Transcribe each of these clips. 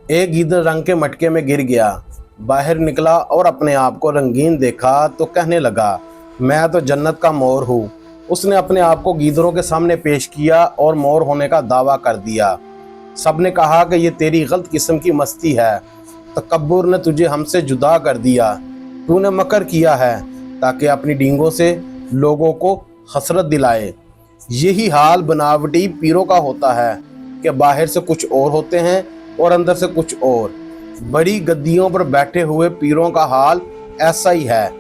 एक गीदड़ रंग के मटके में गिर गया, बाहर निकला और अपने आप को रंगीन देखा तो कहने लगा, मैं तो जन्नत का मोर हूँ। उसने अपने आप को गीदड़ों के सामने पेश किया और मोर होने का दावा कर दिया। सबने कहा कि ये तेरी गलत किस्म की मस्ती है, तकब्बुर ने तुझे हमसे जुदा कर दिया। तूने मकर किया है ताकि अपनी डींगों से लोगों को हसरत दिलाए। यही हाल बनावटी पीरों का होता है कि बाहर से कुछ और होते हैं और अंदर से कुछ और। बड़ी गद्दियों पर बैठे हुए पीरों का हाल ऐसा ही है।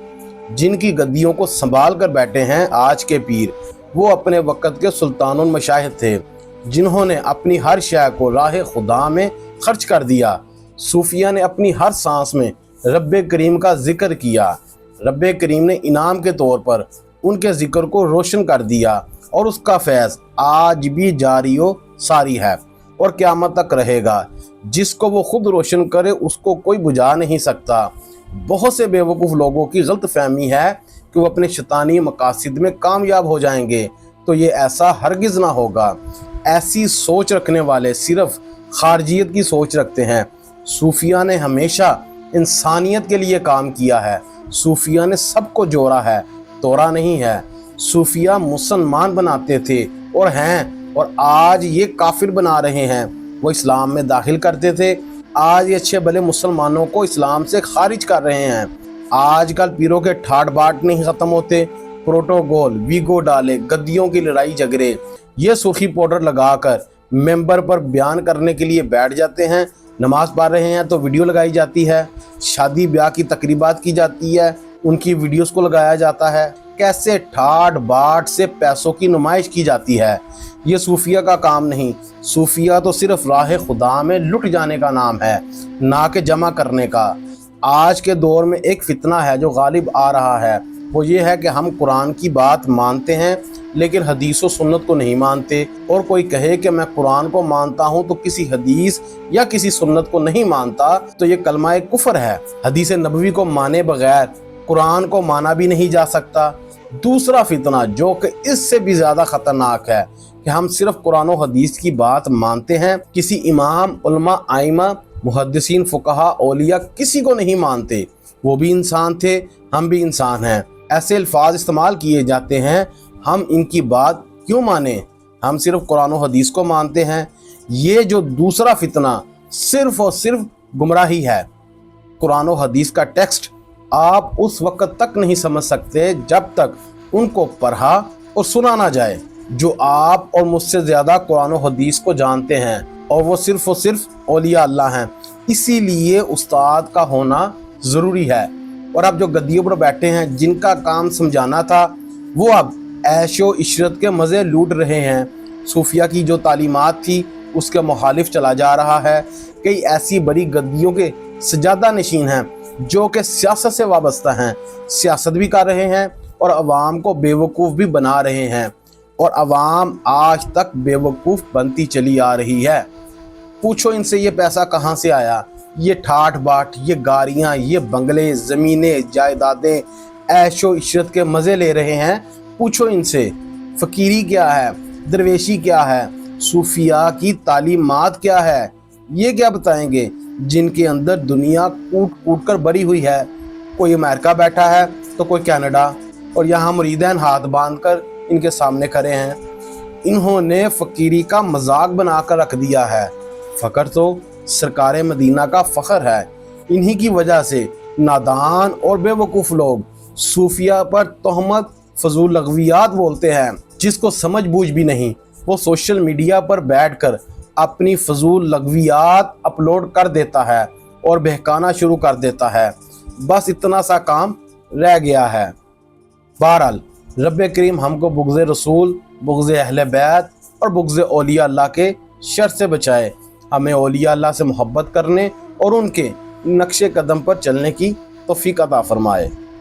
जिनकी गद्दियों को संभाल कर बैठे हैं आज के पीर, वो अपने वक़्त के सुल्तानुल मशाइख थे, जिन्होंने अपनी हर शय को राह खुदा में खर्च कर दिया। सूफिया ने अपनी हर सांस में रब्बे करीम का जिक्र किया। रब्बे करीम ने इनाम के तौर पर उनके जिक्र को रोशन कर दिया और उसका फैज़ आज भी जारी व सारी है और क़यामत तक रहेगा। जिसको वो खुद रोशन करे उसको कोई बुझा नहीं सकता। बहुत से बेवकूफ़ लोगों की गलत फहमी है कि वो अपने शैतानी मकासद में कामयाब हो जाएंगे, तो ये ऐसा हरगिज़ ना होगा। ऐसी सोच रखने वाले सिर्फ खारजियत की सोच रखते हैं। सूफिया ने हमेशा इंसानियत के लिए काम किया है। सूफिया ने सबको जोड़ा है, तोड़ा नहीं है। सूफिया मुसलमान बनाते थे और हैं, और आज ये काफिर बना रहे हैं। वो इस्लाम में दाखिल करते थे, आज ये अच्छे भले मुसलमानों को इस्लाम से खारिज कर रहे हैं। आजकल पीरों के ठाट बाट नहीं ख़त्म होते। प्रोटोकॉल, वीगो डाले, गद्दियों की लड़ाई झगड़े, ये सूखी पाउडर लगाकर मेंबर पर बयान करने के लिए बैठ जाते हैं। नमाज पढ़ रहे हैं तो वीडियो लगाई जाती है, शादी ब्याह की तकरीबात की जाती है, उनकी वीडियोस को लगाया जाता है। कैसे ठाट बाट से पैसों की नुमाइश की जाती है। ये सूफिया का काम नहीं। सूफिया तो सिर्फ राह खुदा में लुट जाने का नाम है, ना कि जमा करने का। आज के दौर में एक फितना है जो गालिब आ रहा है, वो ये है कि हम कुरान की बात मानते हैं लेकिन हदीस व सुन्नत को नहीं मानते। और कोई कहे कि मैं कुरान को मानता हूँ तो किसी हदीस या किसी सुन्नत को नहीं मानता, तो ये कलमा कुफर है। हदीस नबवी को माने बगैर कुरान को माना भी नहीं जा सकता। दूसरा फितना जो कि इससे भी ज़्यादा ख़तरनाक है कि हम सिर्फ कुरान और हदीस की बात मानते हैं, किसी इमाम, उलमा, आइमा, मुहद्दिसीन, फुक़हा, औलिया किसी को नहीं मानते। वो भी इंसान थे, हम भी इंसान हैं। ऐसे अल्फाज इस्तेमाल किए जाते हैं, हम इनकी बात क्यों माने, हम सिर्फ कुरान और हदीस को मानते हैं। ये जो दूसरा फितना सिर्फ और सिर्फ गुमराही है। कुरान और हदीस का टेक्स्ट आप उस वक़्त तक नहीं समझ सकते जब तक उनको पढ़ा और सुना ना जाए। जो आप और मुझसे ज़्यादा कुरान और हदीस को जानते हैं, और वो सिर्फ औलिया अल्लाह हैं। इसीलिए उस्ताद का होना ज़रूरी है। और अब जो गद्दियों पर बैठे हैं, जिनका काम समझाना था, वो अब ऐशो इशरत के मज़े लूट रहे हैं। सूफिया की जो तालीमात थी उसके मुखालिफ चला जा रहा है। कई ऐसी बड़ी गद्दियों के सजादा नशीन हैं जो कि सियासत से वाबस्ता हैं, सियासत भी कर रहे हैं और अवाम को बेवकूफ़ भी बना रहे हैं। और अवाम आज तक बेवकूफ़ बनती चली आ रही है। पूछो इनसे ये पैसा कहाँ से आया, ये ठाठ बाट, ये गाड़ियाँ, ये बंगले, ज़मीनें, जायदादें, ऐशो इशरत के मज़े ले रहे हैं। पूछो इनसे फ़कीरी क्या है, दरवेशी क्या है, सूफिया की तालीमात क्या है। ये क्या बताएंगे जिनके अंदर दुनिया कूट कूट कर भरी हुई है। कोई अमेरिका बैठा है तो कोई कनाडा, और यहाँ मुरीदैन हाथ बांध कर इनके सामने खड़े हैं। इन्होंने फ़कीरी का मजाक बनाकर रख दिया है। फ़ख्र तो सरकार मदीना का फ़ख्र है। इन्हीं की वजह से नादान और बेवकूफ़ लोग सूफिया पर तोहमत, फजूल लग़वियात बोलते हैं। जिसको समझ बूझ भी नहीं, वो सोशल मीडिया पर बैठकर अपनी फजूल लग़वियात अपलोड कर देता है और बहकाना शुरू कर देता है। बस इतना सा काम रह गया है। बहरहाल रब्बे करीम हमको बुग़्ज़े रसूल, बुग़्ज़े अहले बैत और बुग़्ज़े औलिया अल्लाह के शर से बचाए। हमें औलिया अल्लाह से मोहब्बत करने और उनके नक्शे कदम पर चलने की तौफ़ीक़ अता फ़रमाए।